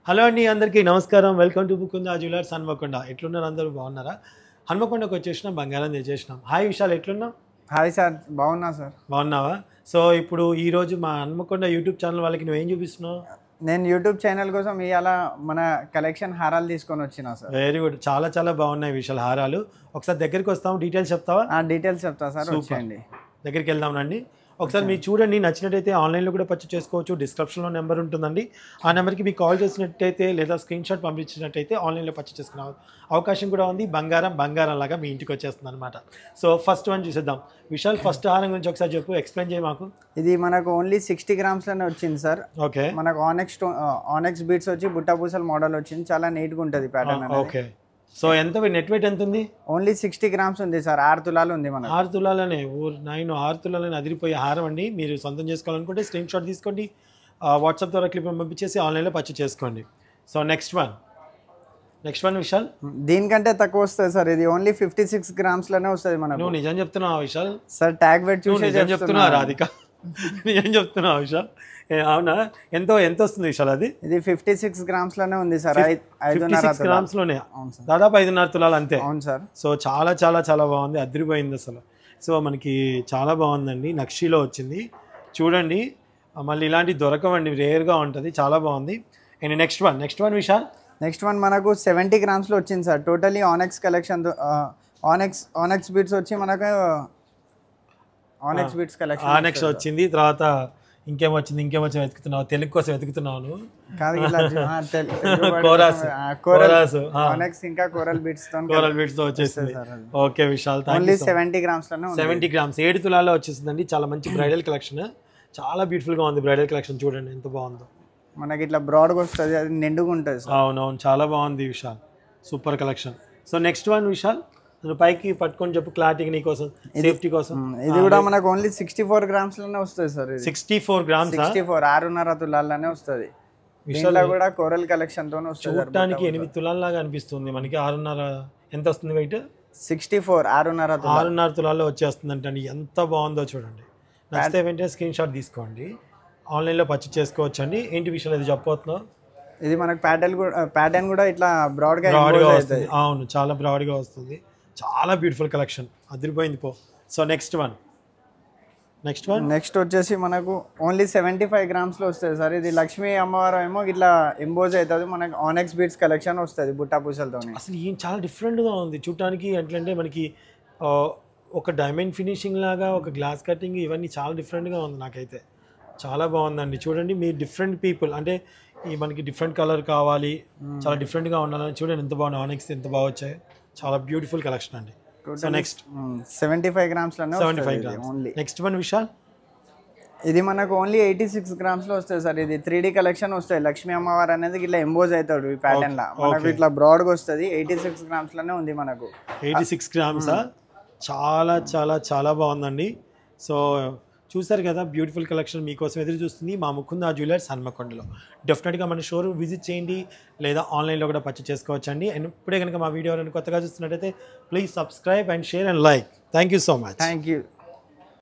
Hello అండి, అందరికీ నమస్కారం. Welcome to Mukunda jewellers Hanamkonda. ఎట్లున్నారు? అందరూ బాగున్నారా? హన్మకొండకు వచ్చేసినాం, బంగారం తెచ్చేసినాం. హాయ్ విశాల్, ఎట్లున్నావు? హాయ్ సార్, బాగున్నా సార్. బాగున్నావా? సో ఇప్పుడు ఈరోజు మా హన్మకొండ యూట్యూబ్ ఛానల్ వాళ్ళకి నువ్వేం చూపిస్తున్నావు? నేను యూట్యూబ్ ఛానల్ కోసం ఇవాళ మన కలెక్షన్ హారాలు తీసుకొని వచ్చినా సార్. వెరీ గుడ్, చాలా చాలా బాగున్నాయి విశాల్ హారాలు. ఒకసారి దగ్గరికి వస్తాము, డీటెయిల్స్ చెప్తావా? డీటెయిల్స్ చెప్తా సార్, వచ్చేయండి. దగ్గరికి వెళ్దాం రండి. ఒకసారి మీరు చూడండి, నచ్చినట్టయితే ఆన్లైన్లో కూడా పర్చేస్ చేసుకోవచ్చు. డిస్క్రిప్షన్లో నెంబర్ ఉంటుందండి. ఆ నెంబర్కి మీకు కాల్ చేసినట్టయితే లేదా స్క్రీన్ షాట్ పంపించినట్టయితే ఆన్లైన్లో పర్చేస్ చేసుకునే అవకాశం కూడా ఉంది. బంగారం లాగా మీ ఇంటికి వచ్చేస్తుంది అనమాట. సో ఫస్ట్ వన్ చూసేద్దాం. విశాల్, ఫస్ట్ హారం గురించి ఒకసారి చెప్పు, ఎక్స్ప్లెయిన్ చేయి మాకు. ఇది మనకు ఓన్లీ 60 grams వచ్చింది సార్. ఓకే. మనకు ఆనెక్స్ బీట్స్ వచ్చి బుట్టాపూసల మోడల్ వచ్చింది. చాలా నీట్గా ఉంటుంది ప్యాటర్న్. ఓకే. సో ఎంత నెట్ వెయిట్ ఎంత ఉంది? ఓన్లీ 60 grams ఉంది సార్. 6 తులాలు ఉంది మనకు. 6 తులాలనే 6 తులాలని అదిరిపోయే హారం అండి. మీరు సొంతం చేసుకోవాలనుకుంటే స్క్రీన్ షాట్ తీసుకోండి, వాట్సాప్ ద్వారా క్లిప్ పంపించేసి ఆన్లైన్లో పర్చేస్ చేసుకోండి. So next one Vishal. దీనికంటే తక్కువ వస్తుంది సార్. ఇది ఓన్లీ 56 grams వస్తుంది మనకు. నువ్వు నిజం చెప్తున్నావా విశాల్? సార్ ట్యాగ్ వెయిట్ చూసి చెప్తున్నా రాధిక, నిజం చెప్తున్నావా విశాల్? అవునా? ఎంత వస్తుంది విశాల్? అది 56 grams ఉంది సార్. 56 grams లోనే దాదాపు 5.5 తులాలు అంతే. అవును సార్. సో చాలా చాలా చాలా బాగుంది, అదిరిపోయింది అసలు. సో మనకి చాలా బాగుందండి, నక్షీలో వచ్చింది చూడండి. మళ్ళీ ఇలాంటి దొరకవండి, రేర్గా ఉంటుంది, చాలా బాగుంది. And next one Vishal. Next one మనకు 70 grams వచ్చింది sir. Totally onyx collection. Onyx beads వచ్చి మనకు ఆనెక్స్ బీట్స్ కలెక్షన్. ఆనెక్స్ వచ్చింది, తర్వాత ఇంకేమొచ్చింది వెతుకుతున్నావు? తెలుగు కోసం వెతుకుతున్నాను కాదు, ఇంకా కోరల్ బీట్స్ తో వచ్చేసింది. Okay Vishal, only 70 grams 70 grams 7 తులాల్లో వచ్చేసిందండి. చాలా మంచి బ్రైడల్ కలెక్షన్, చాలా బ్యూటిఫుల్ గా ఉంది బ్రైడల్ కలెక్షన్. చూడండి ఎంత బాగుందో. మనకి ఇట్లా బ్రాడ్గా వస్తుంది, అది నిండుగా ఉంటుంది. అవునవును, చాలా బాగుంది Vishal, super collection. So next one Vishal, నువ్వు పైకి పట్టుకొని చెప్పు, క్లారిటీ నీకోసం, సేఫ్టీ కోసం. ఇది కూడా మనకు ఓన్లీ 64 grams వస్తుంది సార్. 64 grams, 6.5 తులాల్లోనే వస్తుంది. విశాల్ కూడా కోరల్ కలెక్షన్ తోనే వస్తుంది. చూడటానికి 8 తులాల్లాగా అనిపిస్తుంది, మనకి 6.5. ఎంత వస్తుంది వెయిట్? 64, 6.5 తులాల్లో వచ్చేస్తుంది అంటే ఎంత బాగుందో చూడండి. నచ్చితే వెంటనే స్క్రీన్ షాట్ తీసుకోండి, ఆన్లైన్లో పర్చేస్ చేసుకోవచ్చు అండి. ఏంటి విషయం ఇది చెప్పబోతున్నావు? ఇది మనకు ప్యాటర్న్ కూడా ఇట్లా బ్రాడ్గా వస్తుంది. అవును, చాలా బ్రాడ్గా వస్తుంది, చాలా బ్యూటిఫుల్ కలెక్షన్, అదిరిపోయింది పో. సో నెక్స్ట్ వచ్చేసి మనకు ఓన్లీ 75 grams వస్తుంది సార్. ఇది లక్ష్మీ అమ్మవారు ఏమో ఇట్లా ఎంబోజ్ అవుతుంది. మనకు ఆనెక్స్ బీట్స్ కలెక్షన్ వస్తుంది బుట్టా పూసలతో. అసలు ఏం చాలా డిఫరెంట్గా ఉంది చూడటానికి. ఎట్లంటే మనకి ఒక డైమండ్ ఫినిషింగ్ లాగా, ఒక గ్లాస్ కటింగ్, ఇవన్నీ చాలా డిఫరెంట్గా ఉంది. నాకైతే చాలా బాగుందండి. చూడండి, మీరు డిఫరెంట్ పీపుల్ అంటే మనకి డిఫరెంట్ కలర్ కావాలి, చాలా డిఫరెంట్గా ఉండాలని చూడండి ఎంత బాగుంది. ఆనెక్స్ ఎంత బాగా వచ్చాయి, చాలా బ్యూటిఫుల్ కలెక్షన్ అండి. So next 75 grams only. Next one Vishal. ఇది మనకు ఓన్లీ 86 grams వస్తుంది సార్. ఇది 3D కలెక్షన్ వస్తాయి. లక్ష్మీ అమ్మవారు అనేది ఇట్లా ఎంబోజ్ అవుతాడు ఈ ప్యాటర్న్ లా. మనకు ఇట్లా బ్రాడ్గా వస్తుంది. 86 grams ఉంది మనకు. 86 grams చాలా చాలా చాలా బాగుందండి. సో చూసారు కదా, బ్యూటిఫుల్ కలెక్షన్ మీకోసం ఎదురు చూస్తుంది మా ముకుందా జ్యువెలర్స్ హన్మకొండలో. డెఫినెట్గా మన షోరూమ్ విజిట్ చేయండి, లేదా ఆన్లైన్లో కూడా పర్చేస్ చేసుకోవచ్చు అండి. అండ్ ఇప్పుడే కనుక మా వీడియో కొత్తగా చూస్తున్నట్టయితే please subscribe and share and like. Thank you so much. Thank you.